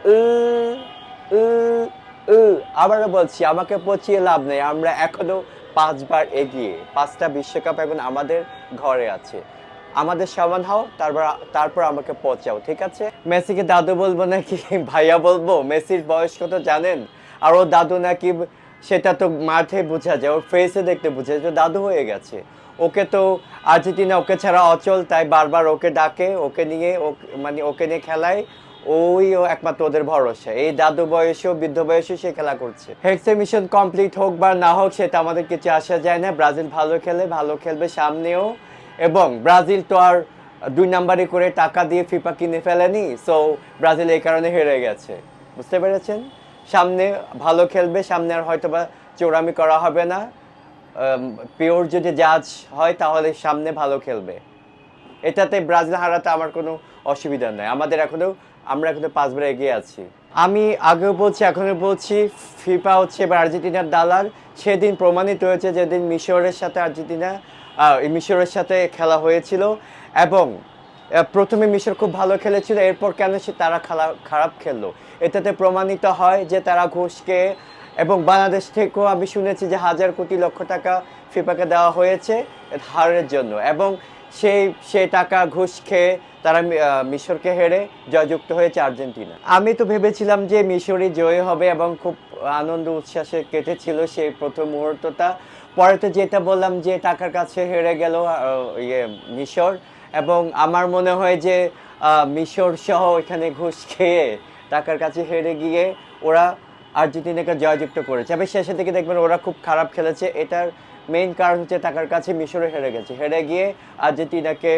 উ উ উ আবারও বলছি, আমাকে পচিয়ে লাভ নেই। আমরা এখনো 5 বার এগিয়ে। 5টা বিশ্বকাপ এখন আমাদের ঘরে আছে। আমাদের সমান হও, তারপর তারপর আমাকে পচাও, ঠিক আছে? মেসিকে দাদু বলবো নাকি ভাইয়া বলবো? মেসির বয়স কত জানেন? আর ও দাদু নাকি সেটা তো মাঠে বোঝা যায়, ওর ফেসে দেখতে বোঝা যায়, তো দাদু হয়ে গেছে। ওকে তো আর্জেন্টিনা ওকে ছাড়া অচল, তাই বারবার ওকে ডাকে, ওকে নিয়ে মানে ওকে নিয়ে খেলায়। ওই ও একমাত্র ওদের ভরসা। এই দাদু বয়সেও বৃদ্ধ বয়সেও সে খেলা করছে। হেক্সে মিশন কমপ্লিট হোক বা না হোক সেটা আমাদের কিছু আসা যায় না। ব্রাজিল ভালো খেলে, ভালো খেলবে সামনেও। এবং ব্রাজিল তো আর 2 নাম্বারি করে টাকা দিয়ে ফিফা কিনে ফেলেনি, সো ব্রাজিল এই কারণে হেরে গেছে। বুঝতে পেরেছেন? সামনে ভালো খেলবে, সামনে আর হয়তোবা চোরামি করা হবে না। পিওর যদি জাজ হয় তাহলে সামনে ভালো খেলবে। এটাতে ব্রাজিল হারাতে আমার কোনো অসুবিধা নাই। আমরা এখনো 5 বার এগিয়ে আছি। আমি আগেও বলছি, এখনো বলছি, ফিফা হচ্ছে এবার আর্জেন্টিনার দালাল। সেদিন প্রমাণিত হয়েছে যেদিন মিশরের সাথে আর্জেন্টিনা মিশরের সাথে খেলা হয়েছিল। এবং প্রথমে মিশর খুব ভালো খেলেছিল, এরপর কেন তারা খারাপ খেললো, এটাতে প্রমাণিত হয় যে তারা ঘুষ খেয়ে। এবং বাংলাদেশ থেকেও আমি শুনেছি যে হাজার কোটি লক্ষ টাকা ফিফাকে দেওয়া হয়েছে হারের জন্য। এবং সেই টাকা ঘুষ খেয়ে তারা মিশরকে হেরে জয়যুক্ত হয়েছে আর্জেন্টিনা। আমি তো ভেবেছিলাম যে মিশরই জয় হবে এবং খুব আনন্দ উচ্ছ্বাসে কেটেছিল সেই প্রথম মুহূর্তটা। পরে তো যেটা বললাম যে টাকার কাছে হেরে গেল মিশর। এবং আমার মনে হয় যে মিশর সহ এখানে ঘুষ খেয়ে টাকার কাছে হেরে গিয়ে ওরা আর্জেন্টিনাকে জয়যুক্ত করেছে। আবার শেষের দিকে দেখবেন ওরা খুব খারাপ খেলেছে। এটার মেইন কারণ হচ্ছে টাকার কাছে মিশরে হেরে গেছে, হেরে গিয়ে আর্জেন্টিনাকে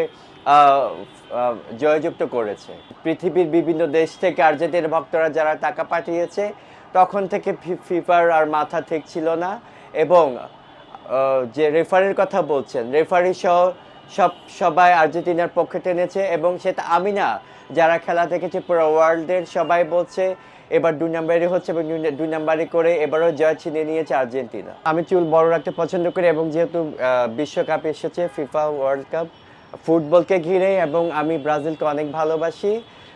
জয়যুক্ত করেছে। পৃথিবীর বিভিন্ন দেশ থেকে আর্জেন্টিনার ভক্তরা যারা টাকা পাঠিয়েছে, তখন থেকে ফিফার আর মাথা ঠিক ছিল না। এবং যে রেফারির কথা বলছেন, রেফারি সহ সবাই আর্জেন্টিনার পক্ষে টেনেছে। এবং সেটা আমি না, যারা খেলা দেখেছে পুরো ওয়ার্ল্ডের সবাই বলছে এবার 2 নাম্বারই হচ্ছে। এবং 2 নাম্বারই করে এবারও জয় ছিনিয়ে নিয়েছে আর্জেন্টিনা। আমি চুল বড় রাখতে পছন্দ করি, এবং যেহেতু বিশ্বকাপ এসেছে, ফিফা ওয়ার্ল্ড কাপ ফুটবলকে ঘিরে, এবং আমি ব্রাজিলকে অনেক ভালোবাসি।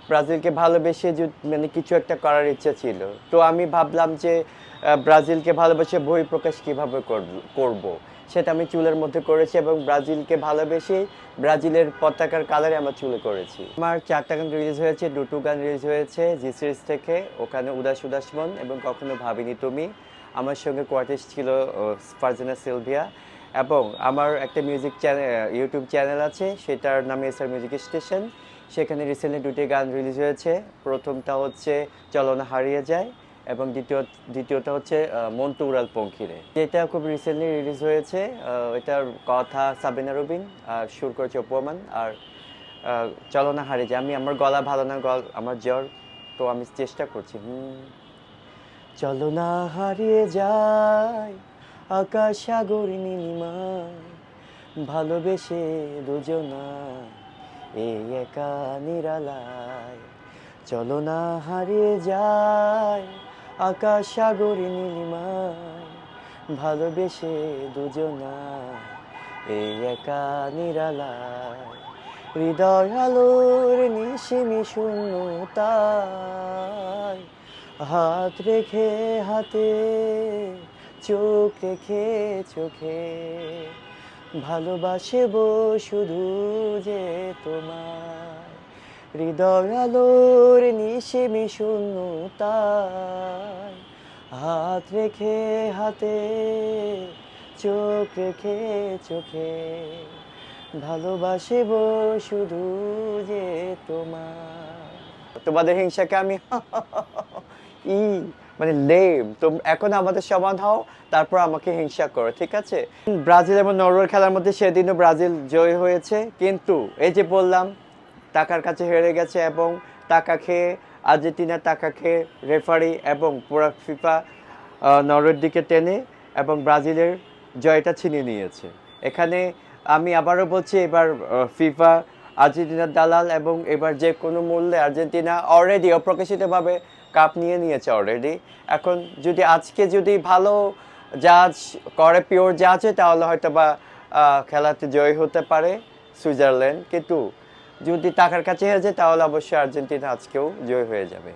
ব্রাজিলকে ভালোবেসে মানে কিছু একটা করার ইচ্ছে ছিল। তো আমি ভাবলাম যে ব্রাজিলকে ভালোবেসে বই প্রকাশ কীভাবে করব। সেটা আমি চুলের মধ্যে করেছি, এবং ব্রাজিলকে ভালোবেসে ব্রাজিলের পতাকার কালারে আমার চুলে করেছি। আমার 4টা গান রিলিজ হয়েছে, দুটো গান রিলিজ হয়েছে জি সিরিজ থেকে। ওখানে উদাস উদাস মন এবং কখনো ভাবিনি তুমি। আমার সঙ্গে কোয়ার্টিস্ট ছিল ফারজানা সিলভিয়া। এবং আমার একটা মিউজিক চ্যানেল, ইউটিউব চ্যানেল আছে, সেটার নাম এসআর মিউজিক স্টেশন। সেখানে রিসেন্টলি 2টি গান রিলিজ হয়েছে। প্রথমটা হচ্ছে চলো না হারিয়ে যায়, এবং দ্বিতীয়টা হচ্ছে মন্টু উড়াল পঙ্খিরে, যেটা খুব রিসেন্টলি রিলিজ হয়েছে। এটার কথা সাবিনা রুবিন, আর সুর করেছে অপু আমান। আর চলো না হারিয়ে যায়, আমার গলা ভালো না, আমার জ্বর, তো আমি চেষ্টা করছি। চলো না হারিয়ে যায় আকাশ সাগর নীলিমায়, ভালোবেসে দুজনায় এই একা নিরালায়। চলো না হারিয়ে যায় আকাশ সাগর নীলিমায়, ভালোবেসে দুজনায় এই একা নিরালায়। হৃদয় আলোর নিশিমি শূন্যতায়, হাত রেখে হাতে, চোখ রেখে চোখে, ভালোবাসব শুধু যে তোমায়। হৃদয় আলোর নিশিমি শূন্যতায়, হাত রেখে হাতে, চোখ রেখে চোখে, ভালোবাসব শুধু যে তোমায়। তোমাদের হিংসাকে আমি ই মানে লেম, তো এখন আমাদের সমান হও, তারপর আমাকে হিংসা করো, ঠিক আছে? ব্রাজিল এবং নরওয়ের খেলার মধ্যে সেদিনও ব্রাজিল জয় হয়েছে, কিন্তু এই যে বললাম টাকার কাছে হেরে গেছে। এবং টাকা খেয়ে আর্জেন্টিনা, টাকা খেয়ে রেফারি এবং পুরো ফিফা নরওয়ের দিকে টেনে এবং ব্রাজিলের জয়টা ছিনিয়ে নিয়েছে। এখানে আমি আবারও বলছি, এবার ফিফা আর্জেন্টিনার দালাল, এবং এবার যে কোনো মূল্যে আর্জেন্টিনা অলরেডি অপ্রকাশিতভাবে কাপ নিয়ে নিয়েছে অলরেডি। এখন যদি ভালো জাজ করে, পিওর জাজে, তাহলে হয়তো বা খেলাতে জয় হতে পারে সুইজারল্যান্ড। কিন্তু যদি টাকার কাছে হেরে যায় তাহলে অবশ্যই আর্জেন্টিনা আজকেও জয় হয়ে যাবে।